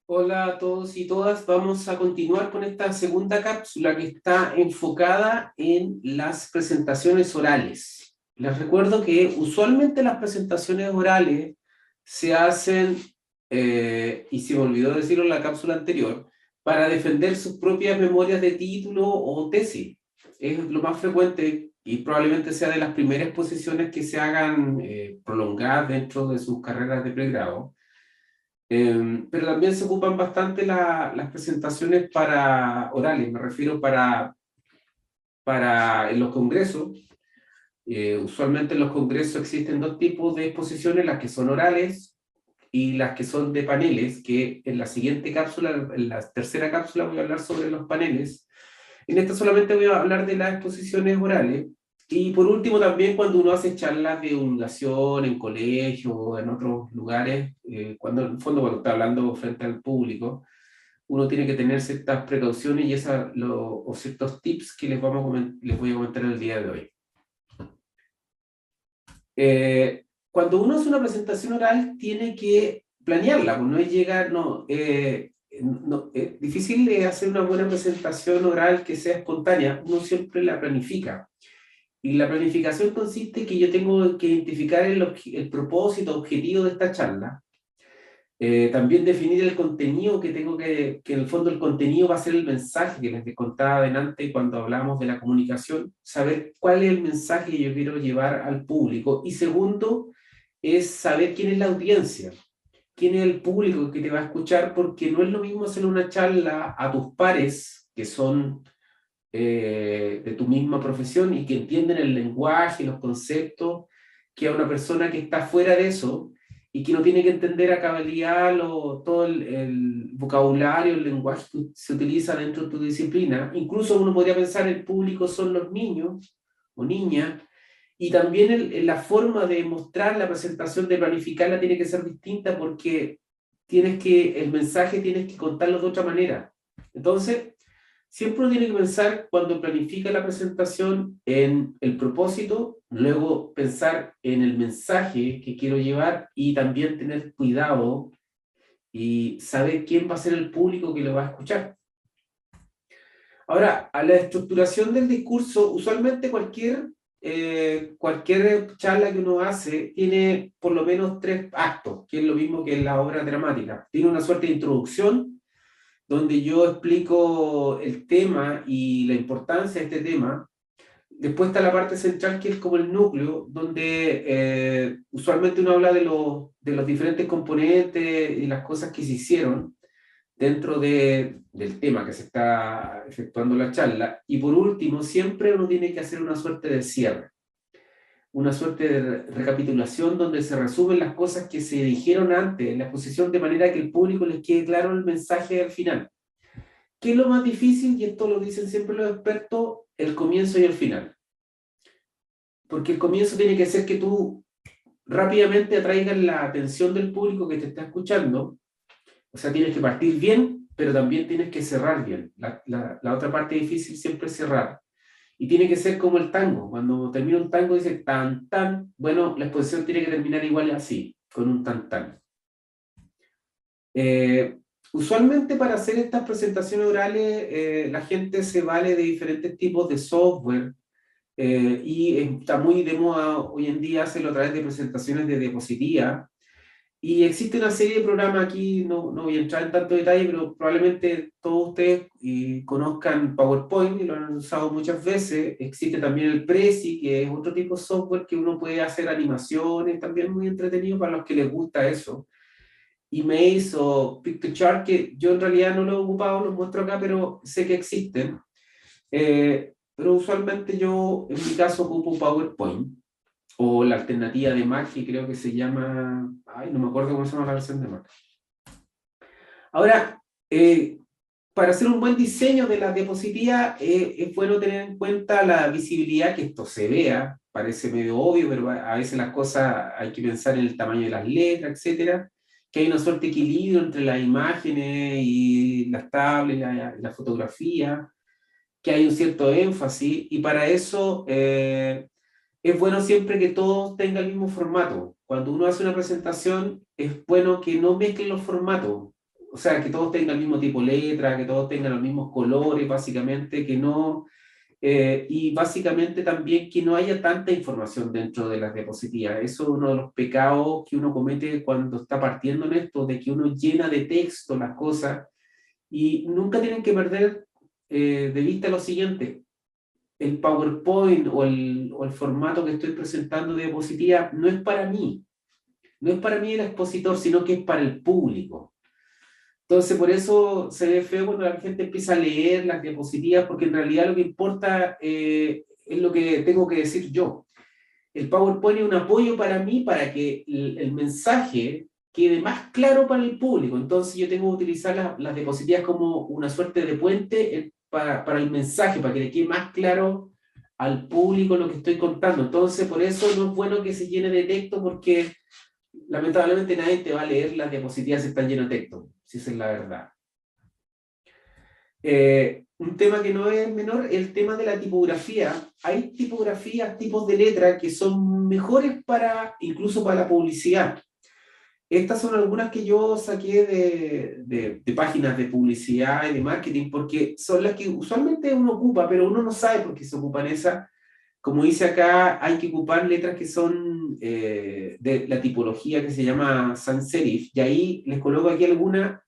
Hola a todos y todas. Vamos a continuar con esta segunda cápsula que está enfocada en las presentaciones orales. Les recuerdo que usualmente las presentaciones orales se hacen, y se me olvidó decirlo en la cápsula anterior, para defender sus propias memorias de título o tesis. Es lo más frecuente y probablemente sea de las primeras exposiciones que se hagan prolongadas dentro de sus carreras de pregrado. Pero también se ocupan bastante las presentaciones para orales, me refiero para en los congresos. Usualmente en los congresos existen dos tipos de exposiciones, las que son orales y las que son de paneles, que en la siguiente cápsula, en la tercera cápsula voy a hablar sobre los paneles. En esta solamente voy a hablar de las exposiciones orales. Y por último, también cuando uno hace charlas de divulgación en colegio o en otros lugares, cuando en el fondo cuando está hablando frente al público, uno tiene que tener ciertas precauciones y o ciertos tips que les voy a comentar el día de hoy. Cuando uno hace una presentación oral, tiene que planearla, pues no es llegar, es difícil hacer una buena presentación oral que sea espontánea, uno siempre la planifica. Y la planificación consiste en que yo tengo que identificar el propósito, objetivo de esta charla. También definir el contenido que en el fondo el contenido va a ser el mensaje que les contaba adelante cuando hablamos de la comunicación, saber cuál es el mensaje que yo quiero llevar al público. Y segundo, es saber quién es la audiencia, quién es el público que te va a escuchar, porque no es lo mismo hacer una charla a tus pares, que son de tu misma profesión y que entienden el lenguaje, los conceptos, que a una persona que está fuera de eso y que no tiene que entender a cabalidad todo el vocabulario, el lenguaje que se utiliza dentro de tu disciplina. Incluso uno podría pensar el público son los niños o niñas, y también la forma de mostrar la presentación, de planificarla, tiene que ser distinta porque el mensaje tienes que contarlo de otra manera. Entonces, siempre uno tiene que pensar cuando planifica la presentación en el propósito, luego pensar en el mensaje que quiero llevar y también tener cuidado y saber quién va a ser el público que lo va a escuchar. Ahora, a la estructuración del discurso, usualmente cualquier charla que uno hace tiene por lo menos tres actos, que es lo mismo que en la obra dramática. Tiene una suerte de introducción, donde yo explico el tema y la importancia de este tema. Después está la parte central, que es como el núcleo, donde usualmente uno habla de los diferentes componentes y las cosas que se hicieron dentro del tema que se está efectuando la charla. Y por último, siempre uno tiene que hacer una suerte de cierre, una suerte de recapitulación donde se resumen las cosas que se dijeron antes en la exposición, de manera que el público les quede claro el mensaje al final. ¿Qué es lo más difícil? Y esto lo dicen siempre los expertos: el comienzo y el final. Porque el comienzo tiene que ser que tú rápidamente atraigas la atención del público que te está escuchando. O sea, tienes que partir bien, pero también tienes que cerrar bien. La otra parte difícil siempre es cerrar. Y tiene que ser como el tango. Cuando termina un tango dice tan, tan. Bueno, la exposición tiene que terminar igual así, con un tan, tan. Eh, Usualmente para hacer estas presentaciones orales, la gente se vale de diferentes tipos de software, y está muy de moda hoy en día hacerlo a través de presentaciones de diapositiva. Y existe una serie de programas aquí, no voy a entrar en tanto detalle, pero probablemente todos ustedes conozcan PowerPoint y lo han usado muchas veces. Existe también el Prezi, que es otro tipo de software que uno puede hacer animaciones, también muy entretenido para los que les gusta eso. Emails o Pictochart, que yo en realidad no lo he ocupado, los muestro acá, pero sé que existen. Pero usualmente yo, en mi caso, ocupo PowerPoint o la alternativa de Mac, que creo que se llama, ay, no me acuerdo cómo se llama la versión de Mac. Ahora, para hacer un buen diseño de la diapositiva, es bueno tener en cuenta la visibilidad, que esto se vea, parece medio obvio, pero a veces las cosas hay que pensar en el tamaño de las letras, etcétera, que hay una suerte de equilibrio entre las imágenes y las tablets, la fotografía, que hay un cierto énfasis, y para eso es bueno siempre que todos tengan el mismo formato. Cuando uno hace una presentación, es bueno que no mezclen los formatos. o sea, que todos tengan el mismo tipo de letra, que todos tengan los mismos colores, básicamente, que no, y básicamente también que no haya tanta información dentro de las diapositivas. Eso es uno de los pecados que uno comete cuando está partiendo en esto, de que uno llena de texto las cosas, y nunca tienen que perder de vista lo siguiente: el PowerPoint o el formato que estoy presentando de diapositiva no es para mí, no es para mí el expositor, sino que es para el público. Entonces, por eso se ve feo cuando la gente empieza a leer las diapositivas, porque en realidad lo que importa es lo que tengo que decir yo. El PowerPoint es un apoyo para mí para que el mensaje quede más claro para el público. Entonces, yo tengo que utilizar las diapositivas como una suerte de puente para el mensaje, para que le quede más claro al público lo que estoy contando. Entonces, por eso no es bueno que se llene de texto, porque lamentablemente nadie te va a leer las diapositivas si están llenas de texto, si esa es la verdad. Un tema que no es menor, el tema de la tipografía. Hay tipografías, tipos de letra que son mejores para, incluso para la publicidad. Estas son algunas que yo saqué de páginas de publicidad y de marketing, porque son las que usualmente uno ocupa, pero uno no sabe por qué se ocupan esas. Como dice acá, hay que ocupar letras que son de la tipología que se llama sans serif, y ahí les coloco aquí algunas: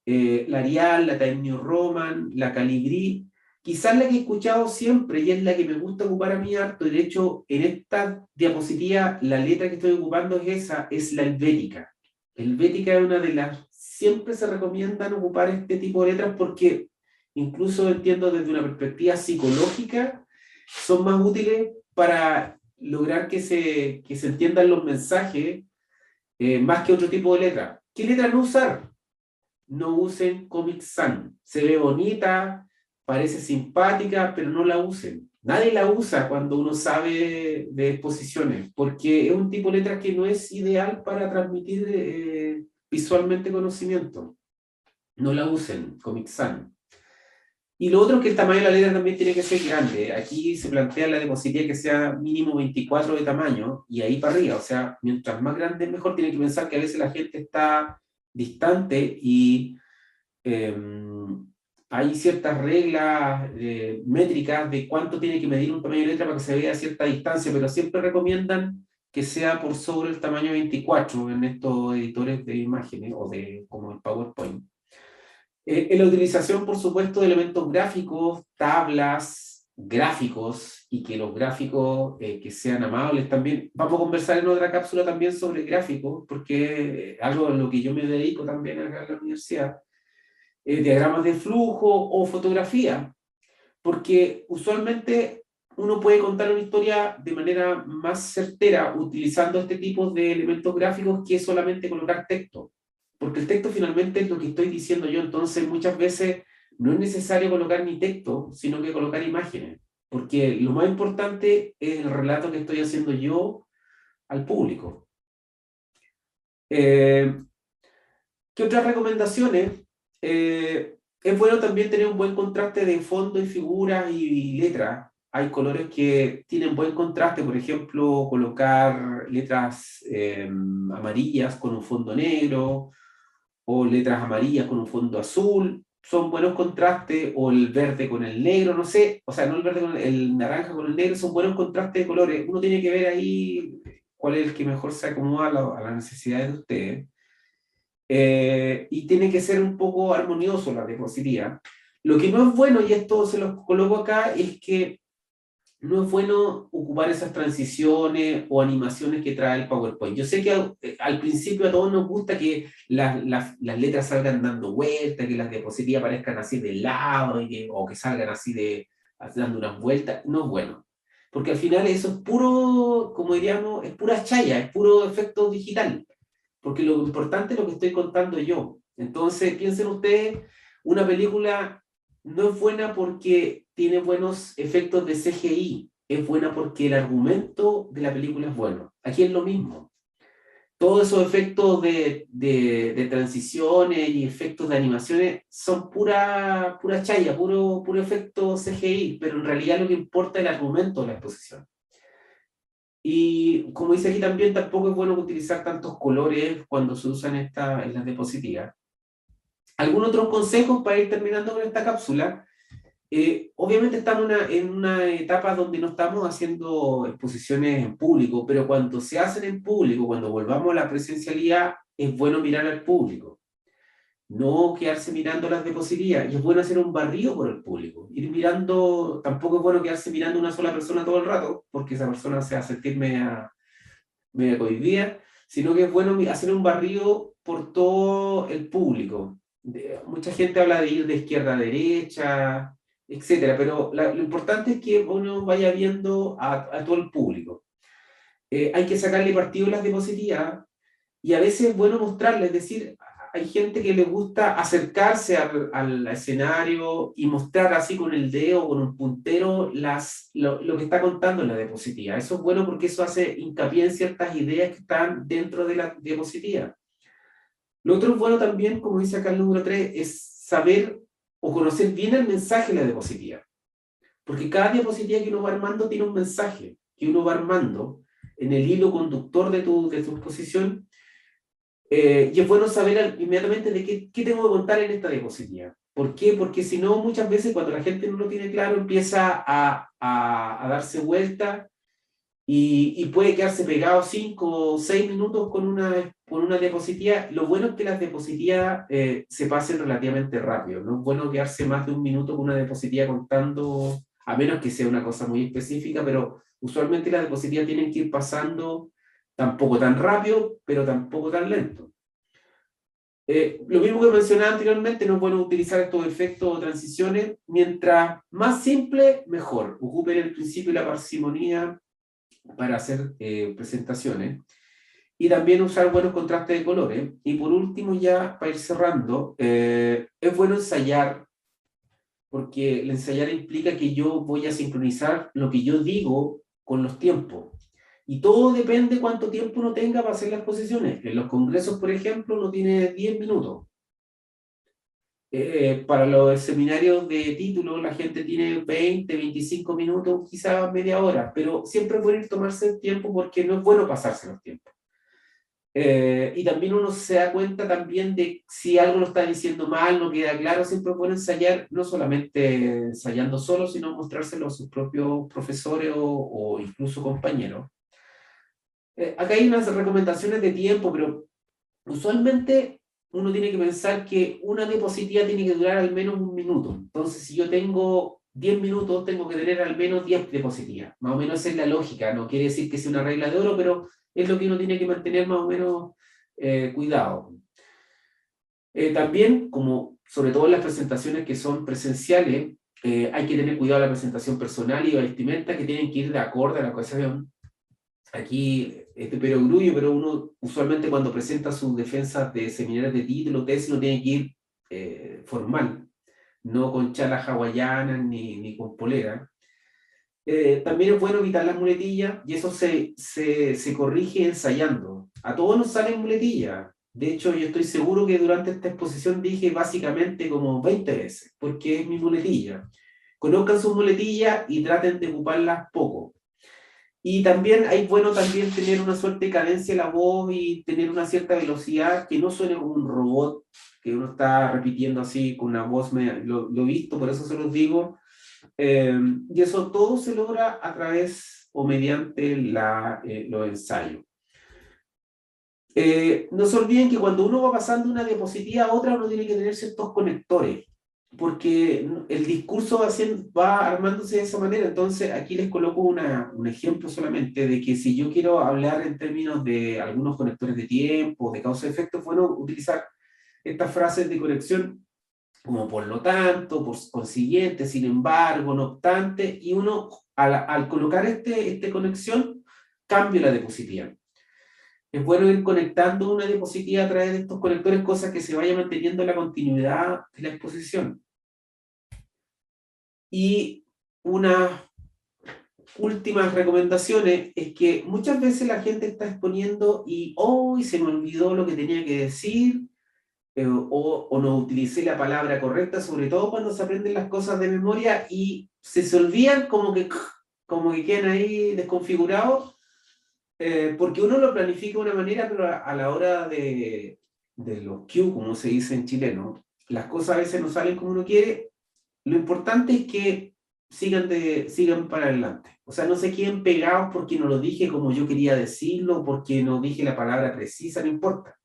la Arial, la Times New Roman, la Calibri, quizás la que he escuchado siempre y es la que me gusta ocupar a mí harto. De hecho, en esta diapositiva la letra que estoy ocupando es esa, es la helvética. Helvética es una de las, siempre se recomiendan ocupar este tipo de letras, porque incluso entiendo desde una perspectiva psicológica, son más útiles para lograr que se entiendan los mensajes, más que otro tipo de letra. ¿Qué letra no usar? No usen Comic Sans. Se ve bonita, parece simpática, pero no la usen. Nadie la usa cuando uno sabe de exposiciones, porque es un tipo de letra que no es ideal para transmitir visualmente conocimiento. No la usen, Comic Sans. Y lo otro es que el tamaño de la letra también tiene que ser grande. Aquí se plantea la diapositiva que sea mínimo 24 de tamaño y ahí para arriba. O sea, mientras más grande mejor. Tiene que pensar que a veces la gente está distante y eh, hay ciertas reglas métricas de cuánto tiene que medir un tamaño de letra para que se vea a cierta distancia, pero siempre recomiendan que sea por sobre el tamaño 24 en estos editores de imágenes o de como el PowerPoint. En la utilización, por supuesto, de elementos gráficos, tablas, gráficos, y que los gráficos que sean amables también. Vamos a conversar en otra cápsula también sobre gráficos, porque es algo a lo que yo me dedico también acá en la universidad. Diagramas de flujo o fotografía, porque usualmente uno puede contar una historia de manera más certera utilizando este tipo de elementos gráficos que solamente colocar texto, porque el texto finalmente es lo que estoy diciendo yo. Entonces muchas veces no es necesario colocar ni texto, sino que colocar imágenes, porque lo más importante es el relato que estoy haciendo yo al público. ¿Qué otras recomendaciones? Es bueno también tener un buen contraste de fondo y figuras y letras. Hay colores que tienen buen contraste, por ejemplo, colocar letras amarillas con un fondo negro, o letras amarillas con un fondo azul, son buenos contrastes, o el verde con el negro, no sé, o sea, no el verde con el naranja con el negro, son buenos contrastes de colores. Uno tiene que ver ahí cuál es el que mejor se acomoda a las necesidades de ustedes. Y tiene que ser un poco armonioso la diapositiva. Lo que no es bueno, y esto se lo coloco acá, es que no es bueno ocupar esas transiciones o animaciones que trae el PowerPoint. Yo sé que al principio a todos nos gusta que las letras salgan dando vueltas, que las diapositivas aparezcan así de lado, o que salgan así dando unas vueltas. No es bueno, porque al final eso es puro, como diríamos, es pura chaya, es puro efecto digital, porque lo importante es lo que estoy contando yo. Entonces, piensen ustedes, una película no es buena porque tiene buenos efectos de CGI, es buena porque el argumento de la película es bueno. Aquí es lo mismo. Todos esos efectos de transiciones y efectos de animaciones son pura chaya, puro efecto CGI, pero en realidad lo que importa es el argumento de la exposición. Y como dice aquí también, tampoco es bueno utilizar tantos colores cuando se usan en las diapositivas. ¿Algún otro consejo para ir terminando con esta cápsula? Obviamente estamos en una etapa donde no estamos haciendo exposiciones en público, pero cuando se hacen en público, cuando volvamos a la presencialidad, es bueno mirar al público, no quedarse mirando las diapositivas, y es bueno hacer un barrido por el público, ir mirando, tampoco es bueno quedarse mirando una sola persona todo el rato, porque esa persona se va a sentir media cohibida, sino que es bueno hacer un barrido por todo el público. Mucha gente habla de ir de izquierda a derecha, etcétera, pero lo importante es que uno vaya viendo a todo el público. Hay que sacarle partido a las diapositivas y a veces es bueno mostrarles, es decir, hay gente que le gusta acercarse al escenario y mostrar así con el dedo, con un puntero, lo que está contando en la diapositiva. Eso es bueno porque eso hace hincapié en ciertas ideas que están dentro de la diapositiva. Lo otro bueno también, como dice acá el número 3, es saber o conocer bien el mensaje de la diapositiva. Porque cada diapositiva que uno va armando tiene un mensaje que uno va armando en el hilo conductor de tu exposición. Y es bueno saber inmediatamente de qué tengo que contar en esta diapositiva. ¿Por qué? Porque si no, muchas veces cuando la gente no lo tiene claro, empieza a darse vuelta y puede quedarse pegado 5 o 6 minutos con una diapositiva. Lo bueno es que las diapositivas se pasen relativamente rápido. No es bueno quedarse más de un minuto con una diapositiva contando, a menos que sea una cosa muy específica, pero usualmente las diapositivas tienen que ir pasando tampoco tan rápido, pero tampoco tan lento. Lo mismo que mencionaba anteriormente, no es bueno utilizar estos efectos o transiciones. Mientras más simple, mejor. Ocupen el principio y la parsimonía para hacer presentaciones. Y también usar buenos contrastes de colores. Y por último, ya para ir cerrando, es bueno ensayar, porque el ensayar implica que yo voy a sincronizar lo que yo digo con los tiempos. Y todo depende cuánto tiempo uno tenga para hacer las exposiciones. En los congresos, por ejemplo, uno tiene 10 minutos. Para los seminarios de título, la gente tiene 20, 25 minutos, quizás media hora, pero siempre es bueno tomarse el tiempo porque no es bueno pasarse los tiempos. Y también uno se da cuenta también de si algo lo está diciendo mal, no queda claro, siempre es bueno ensayar, no solamente ensayando solo, sino mostrárselo a sus propios profesores o incluso compañeros. Acá hay unas recomendaciones de tiempo, pero usualmente uno tiene que pensar que una diapositiva tiene que durar al menos un minuto. Entonces, si yo tengo 10 minutos, tengo que tener al menos 10 diapositivas. Más o menos esa es la lógica. No quiere decir que sea una regla de oro, pero es lo que uno tiene que mantener más o menos cuidado. También, como sobre todo en las presentaciones que son presenciales, hay que tener cuidado en la presentación personal y la vestimenta que tienen que ir de acorde a la ocasión. Aquí este perogrullo, pero uno usualmente cuando presenta sus defensas de seminarios de título, tesis, no tiene que ir formal, no con chalas hawaianas ni con polera. También es bueno evitar las muletillas y eso se corrige ensayando. A todos nos salen muletillas. De hecho, yo estoy seguro que durante esta exposición dije básicamente como 20 veces, porque es mi muletilla. Conozcan sus muletillas y traten de ocuparlas poco. Y también hay bueno también tener una suerte de cadencia en la voz y tener una cierta velocidad que no suene como un robot que uno está repitiendo así con una voz, lo he visto, por eso se los digo. Y eso todo se logra a través o mediante los ensayos. No se olviden que cuando uno va pasando de una diapositiva a otra, uno tiene que tener ciertos conectores, porque el discurso va armándose de esa manera. Entonces, aquí les coloco un ejemplo solamente de que si yo quiero hablar en términos de algunos conectores de tiempo, de causa-efecto, es bueno utilizar estas frases de conexión como por lo tanto, por consiguiente, sin embargo, no obstante, y uno al colocar esta conexión, cambia la diapositiva. Es bueno ir conectando una diapositiva a través de estos conectores, cosas que se vaya manteniendo la continuidad de la exposición. Y unas últimas recomendaciones es que muchas veces la gente está exponiendo y hoy se me olvidó lo que tenía que decir, o no utilicé la palabra correcta, sobre todo cuando se aprenden las cosas de memoria y se olvidan como que quedan ahí desconfigurados, porque uno lo planifica de una manera, pero a la hora de los cue, como se dice en chileno, las cosas a veces no salen como uno quiere, lo importante es que sigan para adelante. O sea, no se queden pegados porque no lo dije como yo quería decirlo, porque no dije la palabra precisa, no importa.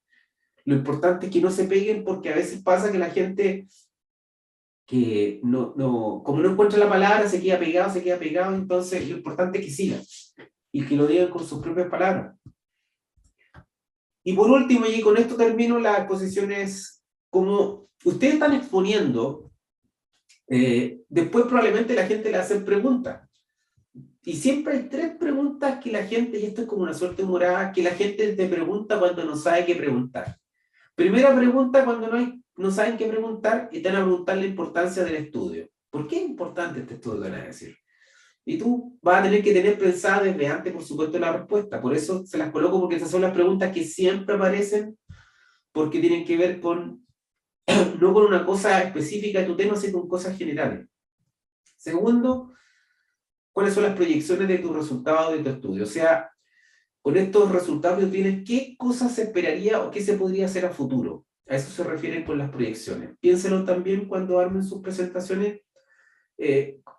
Lo importante es que no se peguen porque a veces pasa que la gente que como no encuentra la palabra, se queda pegado, entonces lo importante es que sigan y que lo digan con sus propias palabras. Y por último, y con esto termino, la exposición es como ustedes están exponiendo, después probablemente la gente le hace preguntas. Y siempre hay tres preguntas que la gente, y esto es como una suerte morada, que la gente te pregunta cuando no sabe qué preguntar. Primera pregunta, cuando no saben qué preguntar, y te van a preguntar la importancia del estudio. ¿Por qué es importante este estudio? Van a decir. Y tú vas a tener que tener pensada desde antes, por supuesto, la respuesta. Por eso se las coloco, porque esas son las preguntas que siempre aparecen, porque tienen que ver con, no con una cosa específica de tu tema, sino con cosas generales. Segundo, ¿cuáles son las proyecciones de tu resultado de tu estudio? O sea, con estos resultados que tienes, ¿qué cosas se esperaría o qué se podría hacer a futuro? A eso se refieren con las proyecciones. Piénsenlo también cuando armen sus presentaciones,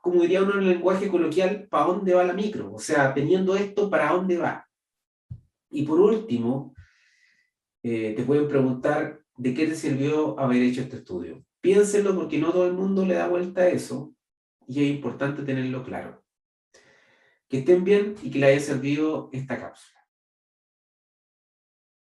como diría uno en el lenguaje coloquial, ¿para dónde va la micro? O sea, teniendo esto, ¿para dónde va? Y por último, te pueden preguntar, ¿de qué te sirvió haber hecho este estudio? Piénsenlo porque no todo el mundo le da vuelta a eso y es importante tenerlo claro. Que estén bien y que les haya servido esta cápsula.